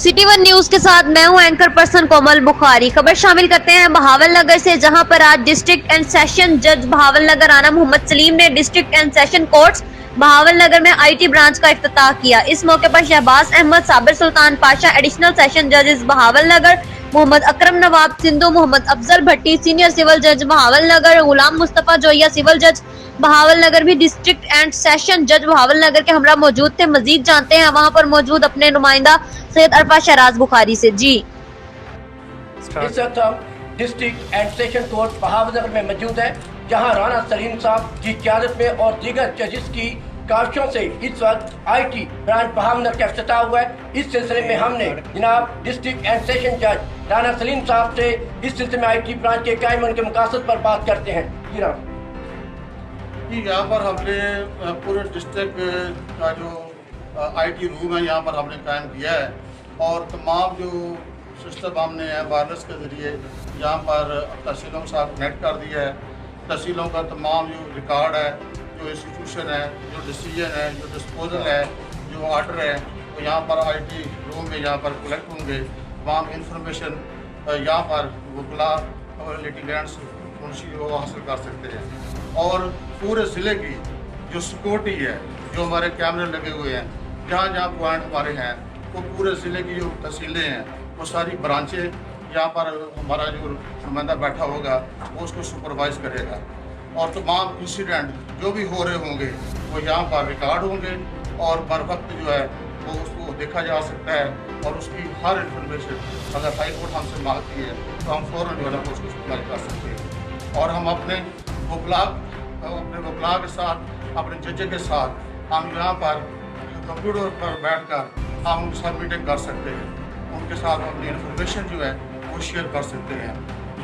City one news के साथ मैं हूं एंकर पर्सन कोमल बुखारी। खबर शामिल करते हैं बहावल नगर से, जहां पर आज डिस्ट्रिक्ट एंड सेशन जज बहावल नगर राना मोहम्मद सलीम ने district and session courts Bahawal नगर में आईटी ब्रांच का इफ्तिताह किया। इस मौके पर शहबाज अहमद, साबिर सुल्तान पाशा एडिशनल सेशन जजेस बहावल नगर, मोहम्मद अकरम नवाब सिंधु, मोहम्मद अफजल भट्टी सीनियर सिविल जज बहावल नगर, गुलाम मुस्तफा जोया सिविल जज बहावल नगर भी डिस्ट्रिक्ट एंड सेशन जज बहावल नगर के हमरा मौजूद थे। मजीद जानते हैं वहां पर मौजूद अपने नुमाइंदा सैयद अरफा शहराज बुखारी से। जी, इस वक्त हम district and session court Bahawalnagar में मौजूद है, जहां राना सलीम साहब की क़यादत में और दीगर जजेस की काविशों से इस वक्त आईटी ब्रांच बहावल नगर का इफ्तिताह हुआ है। इस सिलसिले में हमने जनाब डिस्ट्रिक्ट एंड सेशन जज राना सलीम साहब से इस सिलसिले में आईटी ब्रांच के कायम होने के मकासद पर बात करते हैं। जी राम कि यहाँ पर हमने पूरे डिस्ट्रिक्ट का जो आईटी रूम है यहाँ पर हमने कायम किया है और तमाम जो सिस्टम हमने वायरलेस के ज़रिए यहाँ पर तहसीलों के साथ नेट कर दिया है। तहसीलों का तमाम जो रिकॉर्ड है, जो इंस्टीट्यूशन है, जो डिसीजन है, जो डिस्पोजल है, जो आर्डर है, वो यहाँ पर आईटी रूम में यहाँ पर कलेक्ट होंगे। तमाम इंफॉर्मेशन यहाँ पर वकला और लिटिगेंट्स मुंशी वो हासिल कर सकते हैं। और पूरे ज़िले की जो सिक्योरिटी है, जो हमारे कैमरे लगे हुए हैं, जहाँ जहाँ पॉइंट हमारे हैं, वो पूरे ज़िले की जो तहसीलें हैं, वो सारी ब्रांचें यहाँ पर हमारा जो नुमाइंदा बैठा होगा वो उसको सुपरवाइज़ करेगा। और तमाम इंसिडेंट जो भी हो रहे होंगे वो यहाँ पर रिकॉर्ड होंगे और बर वक्त जो है वो उसको देखा जा सकता है और उसकी हर इंफॉर्मेशन अगर हाई कोर्ट हमसे मांगती है तो हम फ़ौरन जो है ना उसको सप्लाई कर सकते हैं। और हम अपने वकला के साथ, अपने जज के साथ हम यहाँ पर कंप्यूटर पर बैठकर हम उनके साथ मीटिंग कर सकते हैं। उनके साथ अपनी इंफॉर्मेशन जो है वो शेयर कर सकते हैं।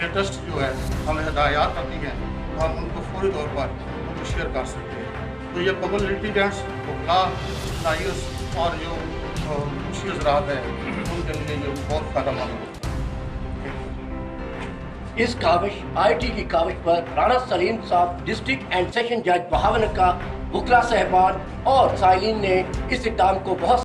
लेटेस्ट जो है हमें हिदायत आती हैं तो हम उनको फौरी तौर पर उनको शेयर कर सकते हैं। तो ये पब्लिक लिटिगेंट्स, वकला, लायर्स और जो मुंशी हज़रात है उनके लिए ये बहुत फ़ायदेमंद होगा। इस काविश आईटी की काविश पर राना सलीम साहब डिस्ट्रिक्ट एंड सेशन जज बहावल का वकला साहबान और साइलिन ने इस इक़दाम को बहुत